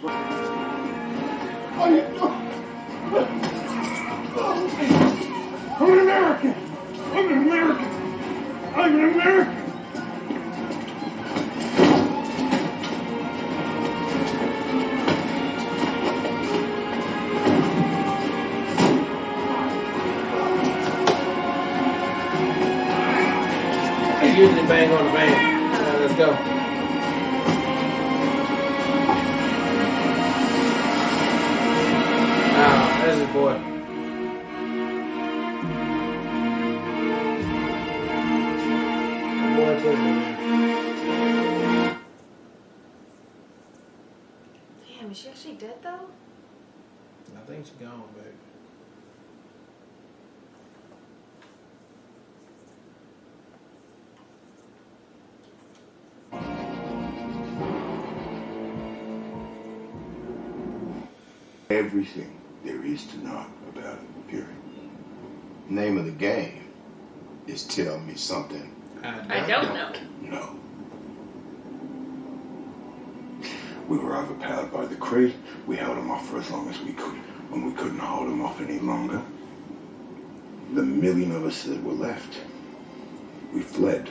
I'm an American. I'm an American. I'm an American. Usually bang on the van. Let's go. There's his boy. Damn, is she actually dead though? I think she's gone, babe. Everything there is to know about it, period. Name of the game is tell me something I don't know. No. We were overpowered by the Kree. We held them off for as long as we could. When we couldn't hold them off any longer, the million of us that were left, we fled.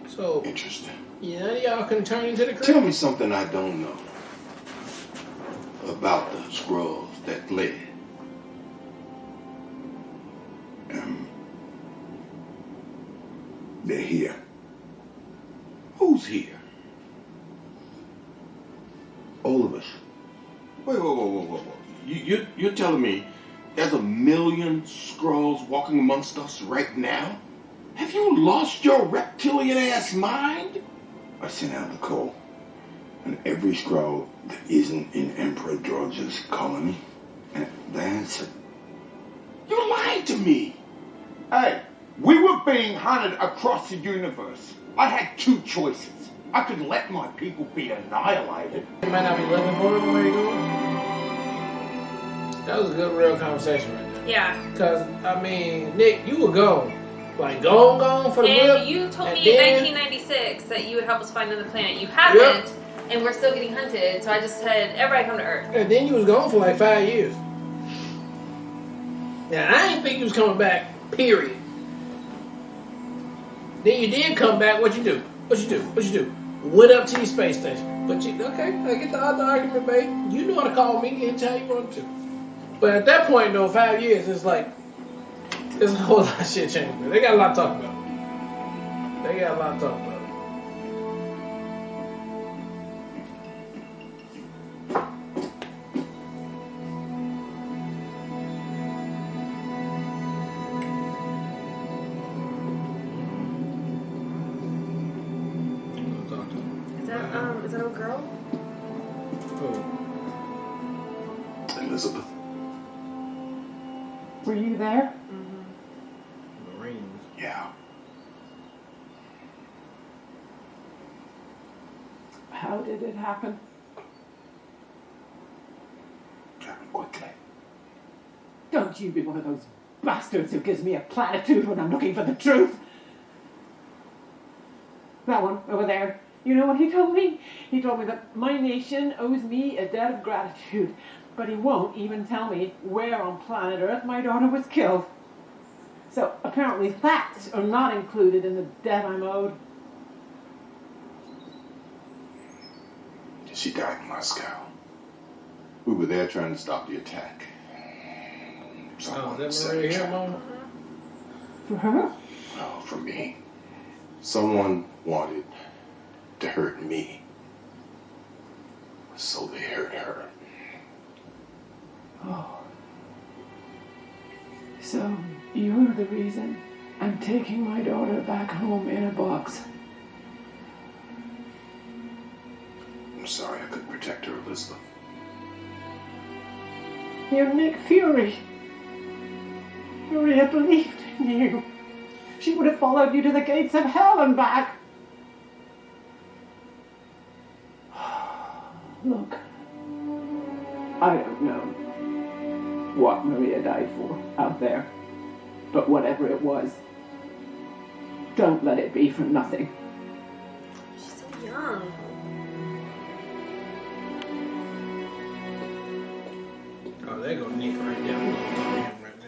So interesting. Yeah, none of y'all can turn into the Kree. Tell me something I don't know about the Skrulls that fled. They're here. Who's here? All of us. Wait. You're telling me there's a million Skrulls walking amongst us right now? Have you lost your reptilian-ass mind? I sent out the call, and every Skrull that isn't in Emperor George's colony, and they answered. You lied to me! Hey, we were being hunted across the universe. I had two choices. I could let my people be annihilated. You might not be looking for him where you going. That was a good, real conversation right there. Yeah. Because, I mean, Nick, you were gone. Like, gone for the whip. And you told me in 1996 that you would help us find another planet. You haven't, and we're still getting hunted. So I just said, everybody come to Earth. And then you was gone for like 5 years. Now, I didn't think you was coming back, period. Then you did come back. What you do? Went up to your space station. But you, okay, I get the other argument, babe. You know how to call me anytime you want to. But at that point, though, 5 years, it's like, there's a whole lot of shit changing. Man. They got a lot to talk about. Is that a girl? Who? Elizabeth. Were you there? Marines. Yeah. How did it happen? Happened quickly. Don't you be one of those bastards who gives me a platitude when I'm looking for the truth. That one over there. You know what he told me? He told me that my nation owes me a debt of gratitude, but he won't even tell me where on planet Earth my daughter was killed. So apparently facts are not included in the debt I'm owed. She died in Moscow. We were there trying to stop the attack. Is that Maria here, Mama? For her? No, for me. Someone wanted to hurt me. So they hurt her. Oh. So you're the reason I'm taking my daughter back home in a box. I'm sorry I couldn't protect her, Elizabeth. You're Nick Fury. Maria believed in you. She would have followed you to the gates of hell and back. Look, I don't know what Maria died for out there, but whatever it was, don't let it be for nothing. She's so young. there go Nick right there. I'm looking for him right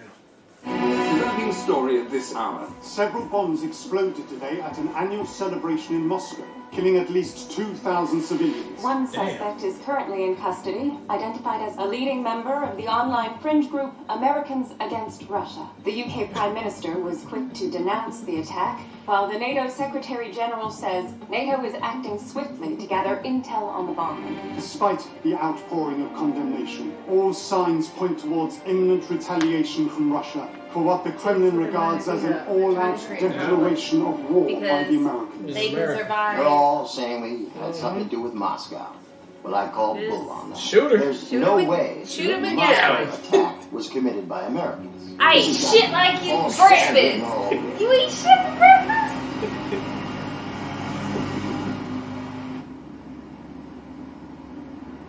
now. Grabbing story at this hour. Several bombs exploded today at an annual celebration in Moscow, killing at least 2,000 civilians. One suspect is currently in custody, identified as a leading member of the online fringe group Americans Against Russia. The UK Prime Minister was quick to denounce the attack, while the NATO Secretary General says NATO is acting swiftly to gather intel on the bombing. Despite the outpouring of condemnation, all signs point towards imminent retaliation from Russia for what the Kremlin regards as an all-out declaration of war by the Americans. They can survive. They're all saying we had something to do with Moscow. Well, I call bull on that. Shoot her. There's Shoot no him way shoot him the again. Moscow attack was committed by Americans. I eat This is shit a like you all for standard breakfast. and all. You eat shit for breakfast?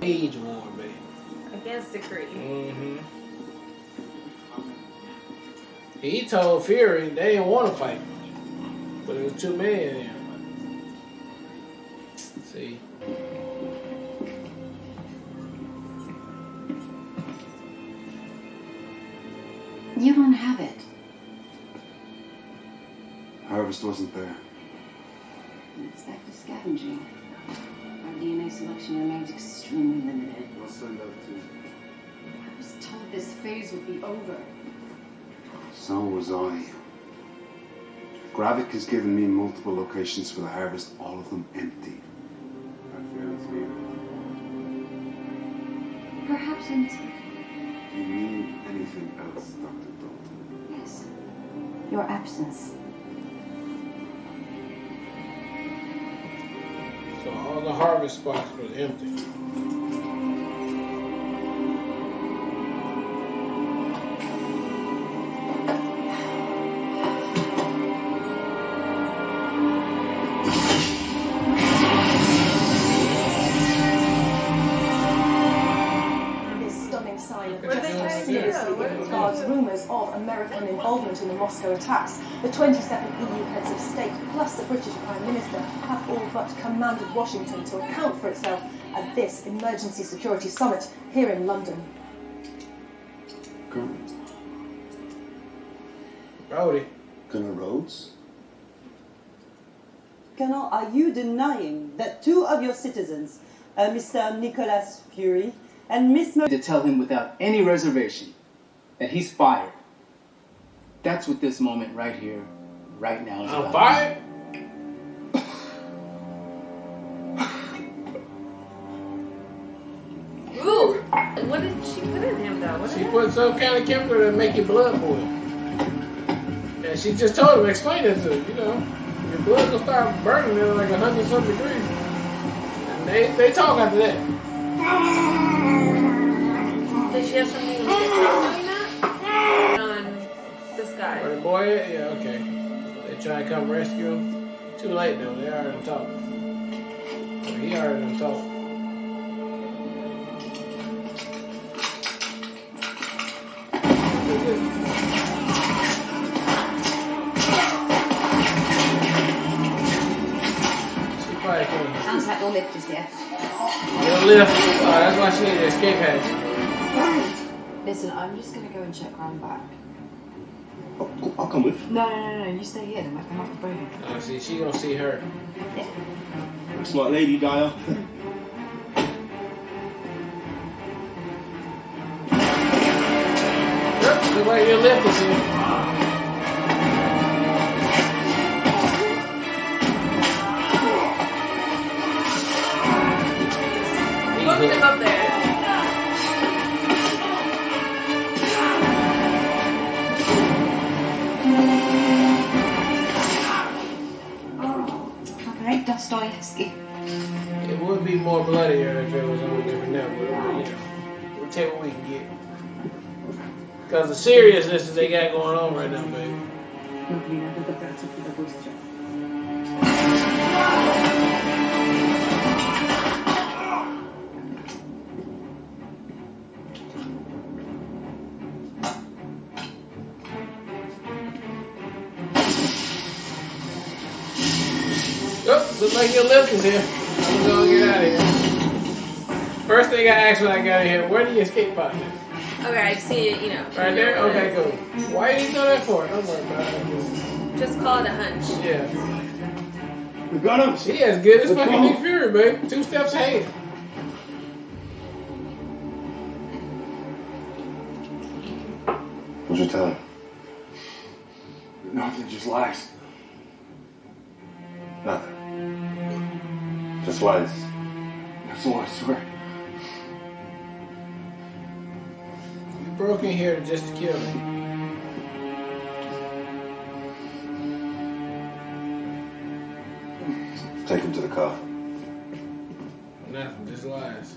Age war, baby. Against decree. Mm-hmm. He told Fury they didn't want to fight, but it was too many of them. See. You don't have it. Harvest wasn't there. It's back to scavenging. Our DNA selection remains extremely limited. I'll send out to you. I was told this phase would be over. So was I. Gravik has given me multiple locations for the harvest, all of them empty. I fear it's here. Perhaps empty. Do you mean anything else, Dr. Dalton? Yes. Your absence. So all the harvest spots were empty. Regards rumours of American involvement in the Moscow attacks. The 27 EU heads of state, plus the British Prime Minister, have all but commanded Washington to account for itself at this emergency security summit here in London. Colonel. Rowdy. Colonel Rhodes? Colonel, are you denying that two of your citizens, Mr. Nicholas Fury and Miss To tell him without any reservation that he's fired. That's what this moment right here, right now is I'm about. fired? Ooh! What did she put in him though? What She did put some kind of chemical to make your blood boil. And she just told him, explain it to him, you know. Your blood will start burning at like 100-something degrees. And they talk after that. Did she have something to do doing that? On this guy. Or the boy, yeah, okay. They try to come rescue him. Too late though, they heard him talk. Or he heard him talk. She probably couldn't. Sounds like your lift is here. Your lift. Oh, that's why she needed an escape hatch. Listen, I'm just gonna go and check round back. I'll come with. No, you stay here, then we'll come off the boat. Oh, see, she gonna see her. Smart lady, Dyer. Yep, look like your lift is here. Moving him up there. Okay, Dostoevsky. It would be more bloodier if it was on a different level, but you know, we'll take what we can get. Because the seriousness that they got going on right now, baby. Oh, looks like your lift is here. I'm gonna get out of here. First thing I asked when I got in here, where do you escape pod? Okay, I see it, you know. Right there? Okay, cool. Why you know that for? Don't worry about it. Just call it a hunch. Yeah. We got him. She as good as Let's fucking go. Nick Fury, baby. 2 steps ahead. What'd you tell him? Nothing, just lies. Nothing. Just lies. That's all I swear. You broke in here just to kill me. Take him to the car. Nothing, just lies.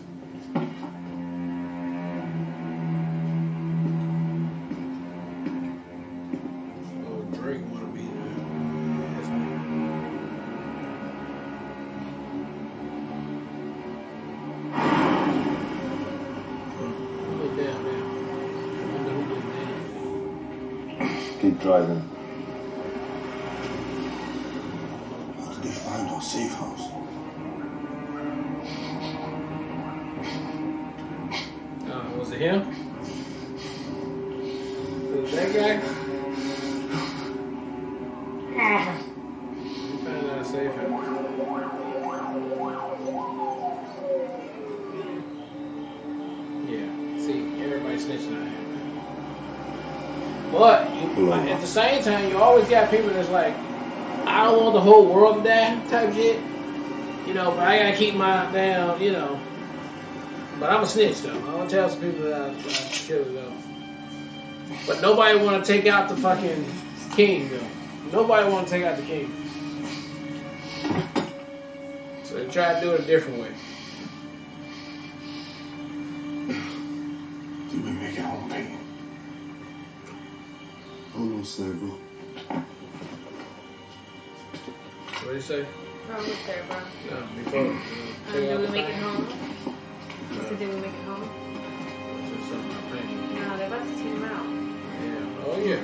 Oh, Drake wanna be there. Keep driving. How did they find our safe house? Was it him? Was it that guy? You found out a safe house. Yeah, see, everybody snitching on him. But at the same time, you always got people that's like, I don't want the whole world to die type shit. You know, but I gotta keep my damn, you know. But I'm a snitch though. I'm gonna tell some people that I killed it though. But nobody wanna take out the fucking king though. Nobody wanna take out the king. So they try to do it a different way. Did we make it home, Peyton? Almost there, bro. What do you say? We're almost there, bro. No, before. Did we make it home? You said, did we make it home? No, they're about to take him out. Yeah. Oh, yeah.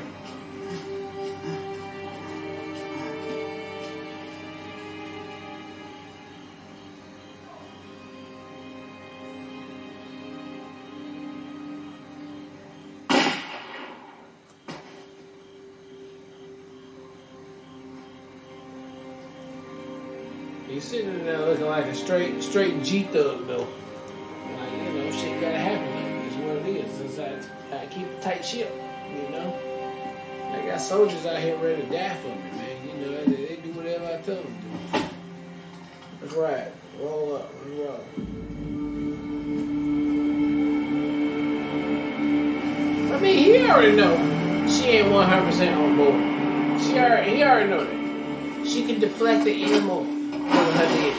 He's sitting in there looking like a straight G thug though. Like, you know, shit gotta happen. It's what it is. It's I keep a tight ship, you know. I got soldiers out here ready to die for me, man. You know, they do whatever I tell them to do. Let's ride. Roll up. Let's roll. I mean, he already know she ain't 100% on board. He already know that. She can deflect it even more. Her daddy.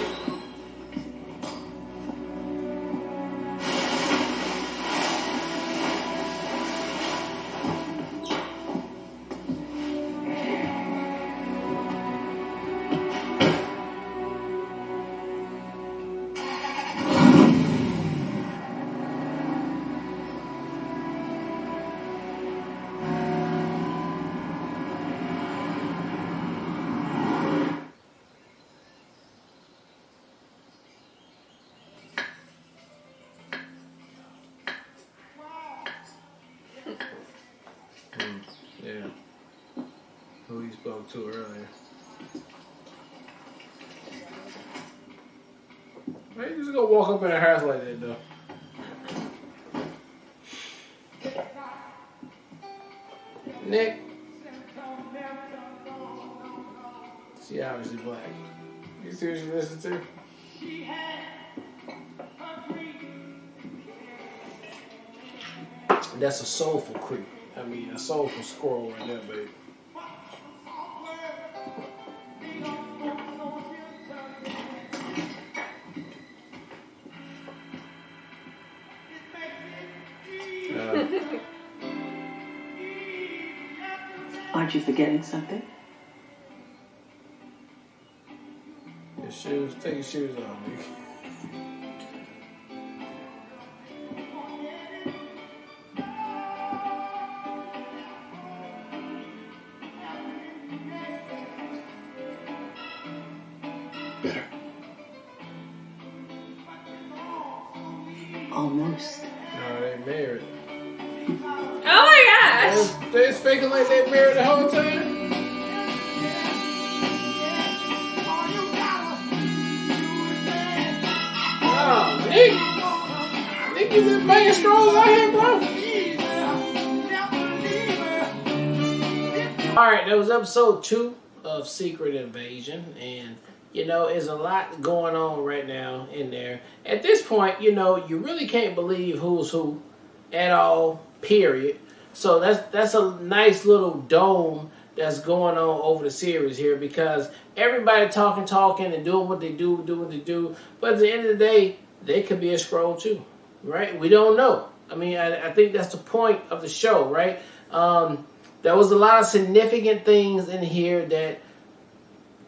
Yeah. Who he spoke to earlier. Man, you just gonna walk up in her house like that, though. Nick. She obviously black. You see what she listens to? That's a soulful creep. I mean, a soulful squirrel right there, baby. Aren't you forgetting something? Your shoes, take your shoes off, Nick. Almost. No, they married. Oh my gosh! They're faking like they're married the whole time. Oh, Nick is in banging scrolls out here, bro. Alright, that was episode 2 of Secret Invasion, and there's a lot going on right now in there. At this point, you really can't believe who's who at all, period. So that's a nice little dome that's going on over the series here, because everybody talking and doing what they do. But at the end of the day, they could be a scroll too, right? We don't know. I mean, I think that's the point of the show, right? There was a lot of significant things in here that,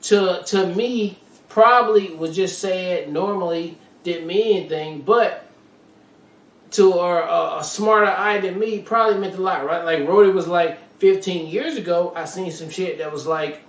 to me, probably was just said normally, didn't mean anything, but to a smarter eye than me, probably meant a lot, right? Like Rhodey was like, 15 years ago, I seen some shit that was like,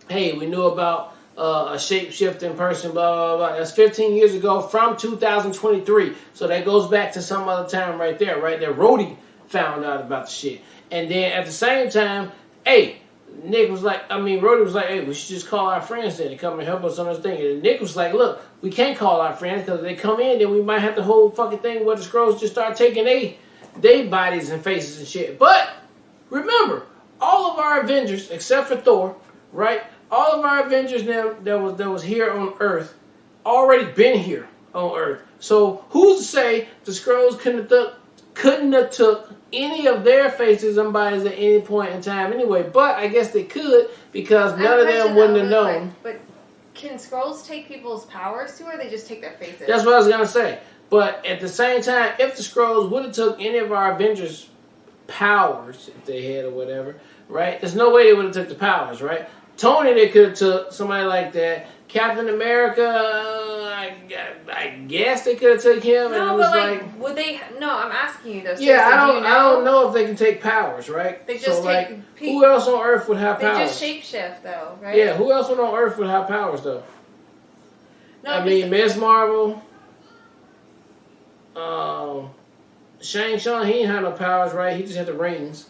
hey, we knew about a shape-shifting person, blah, blah, blah. That's 15 years ago from 2023. So that goes back to some other time right there, right? That Rhodey found out about the shit. And then at the same time, hey, Rhodey was like, hey, we should just call our friends then to come and help us on this thing. And Nick was like, look, we can't call our friends because if they come in, then we might have the whole fucking thing where the Skrulls just start taking they bodies and faces and shit. But remember, all of our Avengers, except for Thor, right? All of our Avengers now that was here on Earth already been here on Earth. So who's to say the Skrulls couldn't have took any of their faces and bodies at any point in time anyway? But I guess they could, because none of them wouldn't have known. But can Skrulls take people's powers too, or they just take their faces? That's what I was gonna say. But at the same time, if the Skrulls would have took any of our Avengers' powers, if they had or whatever, right? There's no way they would have took the powers, right? Tony, they could have took somebody like that. Captain America, I guess they could have took him. No, and it but was would they? No, I'm asking you though. Yeah, I don't know if they can take powers, right? They just take. Who else on Earth would have powers? They just shapeshift though, right? Yeah, who else on Earth would have powers though? No, I mean, Ms. Marvel. Shang-Chi, he ain't had no powers, right? He just had the rings.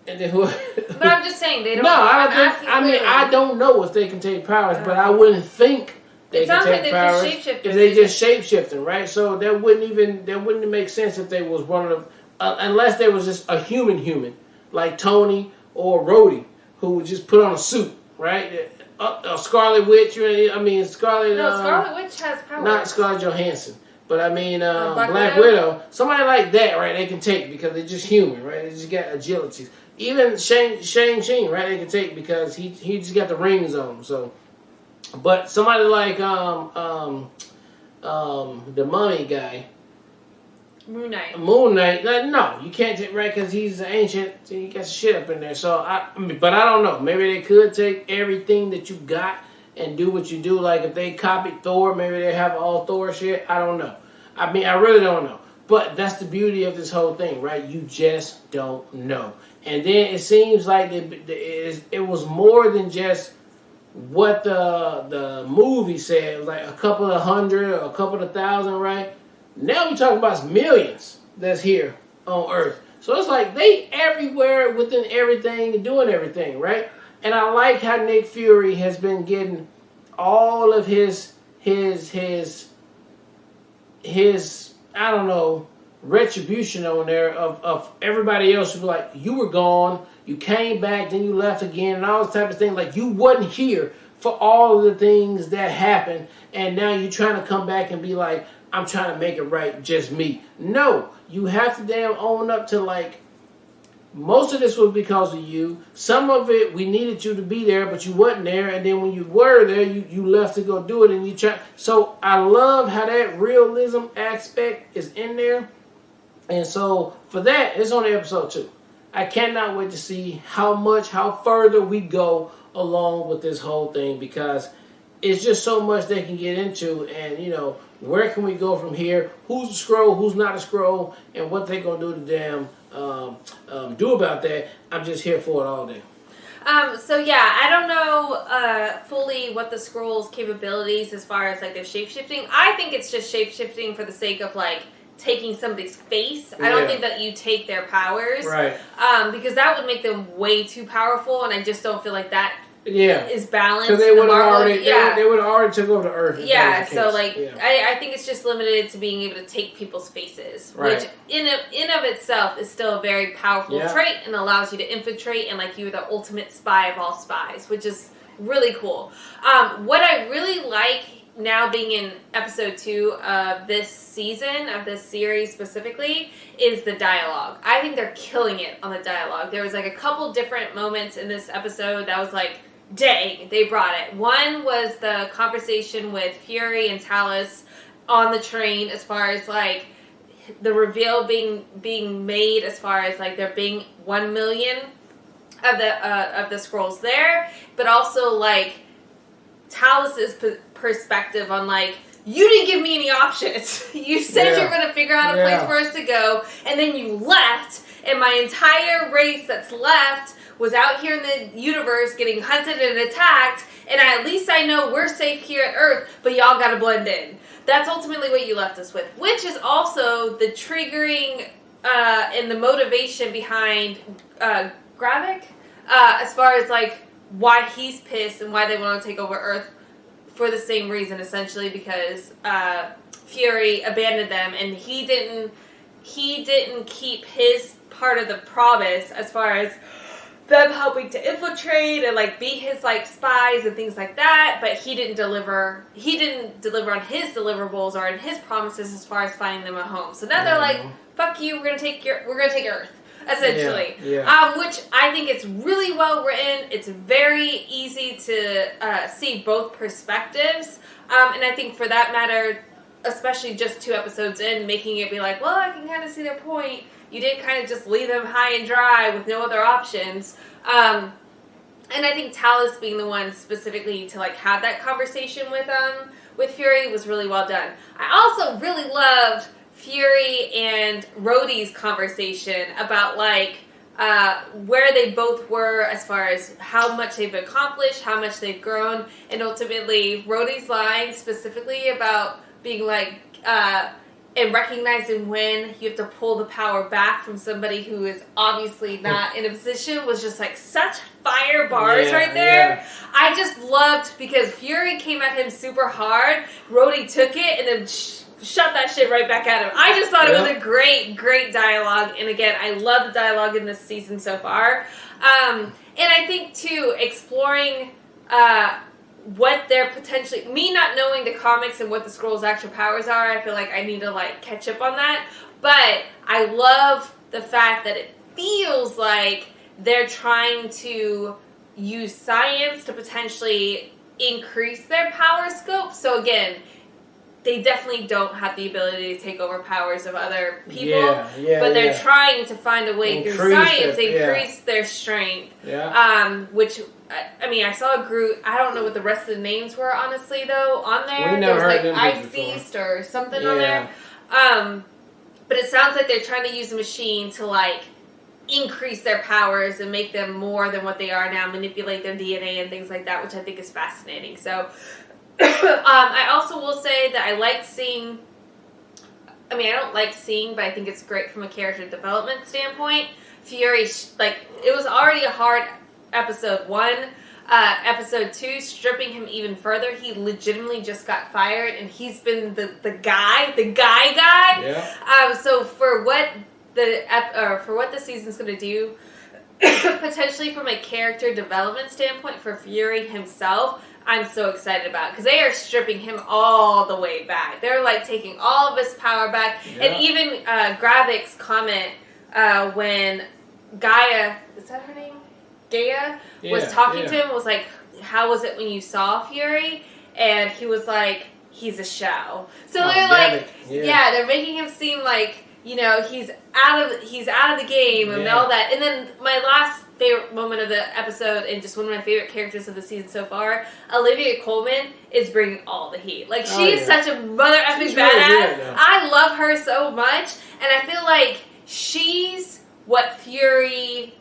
And then who? But I'm just saying they don't. No, I don't know if they can take powers, but I wouldn't think they can take powers if they just shape-shifting, right? So that wouldn't make sense if they was one of unless they was just a human like Tony or Rhodey, who would just put on a suit, right? A Scarlet Witch. Scarlet. No, Scarlet Witch has powers. Not Scarlett Johansson. But I mean, Black Widow, somebody like that, right? They can take because they're just human, right? They just got agilities. Even Shang-Chi, right? They can take because he just got the rings on him. So, but somebody like the Mummy guy, Moon Knight. No, you can't take, right? Because he's ancient. So he got shit up in there. So but I don't know. Maybe they could take everything that you got and do what you do. Like if they copied Thor, maybe they have all Thor shit. I don't know. I really don't know. But that's the beauty of this whole thing, right? You just don't know. And then it seems like it was more than just what the movie said. It was like a couple of hundred or a couple of thousand, right? Now we're talking about millions that's here on Earth. So it's like they everywhere within everything and doing everything, right? And I like how Nick Fury has been getting all of his I don't know, retribution on there of everybody else who be like, you were gone, you came back, then you left again, and all this type of thing. Like you wasn't here for all of the things that happened, and now you're trying to come back and be like, I'm trying to make it right, just me. No, you have to damn own up to like, most of this was because of you. Some of it, we needed you to be there, but you wasn't there. And then when you were there, you left to go do it. And you try. So I love how that realism aspect is in there. And so for that, it's only episode 2. I cannot wait to see how further we go along with this whole thing, because it's just so much they can get into. And, where can we go from here? Who's a Skrull? Who's not a Skrull? And what they going to do to them. Do about that. I'm just here for it all day. So yeah, I don't know fully what the Skrulls' capabilities as far as like their shape-shifting. I think it's just shape-shifting for the sake of like taking somebody's face. I don't think that you take their powers. Right. Because that would make them way too powerful, and I just don't feel like that is balanced. Because they would have already, yeah. they would have already took over the Earth. Yeah, so like I think it's just limited to being able to take people's faces, which in of itself is still a very powerful trait and allows you to infiltrate, and like you're the ultimate spy of all spies, which is really cool. What I really like now being in episode 2 of this season, of this series specifically, is the dialogue. I think they're killing it on the dialogue. There was like a couple different moments in this episode that was like, dang, they brought it. One was the conversation with Fury and Talos on the train, as far as like the reveal being made, as far as like there being 1 million of the Skrulls there, but also like Talos's perspective on like, you didn't give me any options. You said you were going to figure out a place for us to go, and then you left, and my entire race that's left was out here in the universe getting hunted and attacked, and at least I know we're safe here at Earth, but y'all got to blend in. That's ultimately what you left us with, which is also the triggering and the motivation behind Gravik, as far as like why he's pissed and why they want to take over Earth, for the same reason, essentially, because Fury abandoned them, and he didn't keep his part of the promise, as far as them helping to infiltrate and like be his like spies and things like that, but he didn't deliver on his deliverables or on his promises as far as finding them a home. So now they're like, fuck you, we're gonna take Earth, essentially. Which I think it's really well written. It's very easy to see both perspectives, and I think for that matter, especially just 2 episodes in, making it be like, well, I can kind of see their point. You didn't kind of just leave them high and dry with no other options. And I think Talos being the one specifically to like have that conversation with Fury was really well done. I also really loved Fury and Rhodey's conversation about like where they both were as far as how much they've accomplished, how much they've grown, and ultimately Rhodey's line specifically about being like and recognizing when you have to pull the power back from somebody who is obviously not in a position was just like such fire bars right there. I just loved, because Fury came at him super hard, Rhodey took it and then shut that shit right back at him. I just thought it was a great dialogue, and again, I love the dialogue in this season so far. And I think too, exploring what they're potentially, me not knowing the comics and what the Skrulls' actual powers are, I feel like I need to like catch up on that. But I love the fact that it feels like they're trying to use science to potentially increase their power scope. So again, they definitely don't have the ability to take over powers of other people, but they're trying to find a way through science to increase their strength. Which, I mean, I saw Groot. I don't know what the rest of the names were, honestly, though, on there. We never heard like Ice Beast or something on there. But it sounds like they're trying to use the machine to, like, increase their powers and make them more than what they are now, manipulate their DNA and things like that, which I think is fascinating. So, I also will say that I like seeing, I mean, I don't like seeing, but I think it's great from a character development standpoint. Fury, like, it was already a hard episode 1. Episode 2, stripping him even further. He legitimately just got fired, and he's been the guy. So for what the season's going to do, potentially from a character development standpoint for Fury himself, I'm so excited about, because they are stripping him all the way back. They're like taking all of his power back, and even Gravik's comment when Gaia, is that her name? Gaia was talking to him, was like, how was it when you saw Fury? And he was like, he's a shell. So they're like, they're making him seem like, you know, he's out of the game and all that. And then my last favorite moment of the episode, and just one of my favorite characters of the season so far, Olivia Colman is bringing all the heat. Like, she is such a mother effing badass. Really I love her so much, and I feel like she's what Fury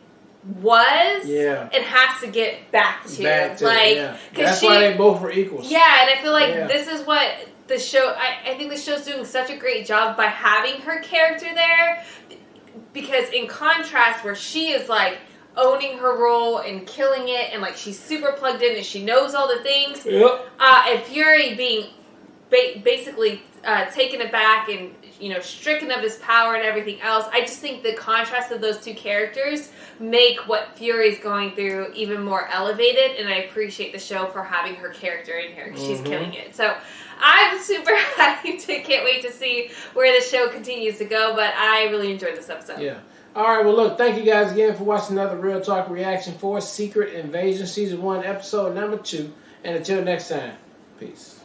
was and has to get back to. Like, that's why they both were equals. Yeah, and I feel like this is what the show, I think the show's doing such a great job by having her character there, because in contrast, where she is like owning her role and killing it, and like she's super plugged in and she knows all the things, and Fury being basically taken aback and, you know, stricken of his power and everything else. I just think the contrast of those two characters make what Fury's going through even more elevated, and I appreciate the show for having her character in here, because she's killing it. So I'm super hyped. Can't wait to see where the show continues to go, but I really enjoyed this episode. Yeah. All right, well, look, thank you guys again for watching another Real Talk reaction for Secret Invasion Season 1, Episode number 2. And until next time, peace.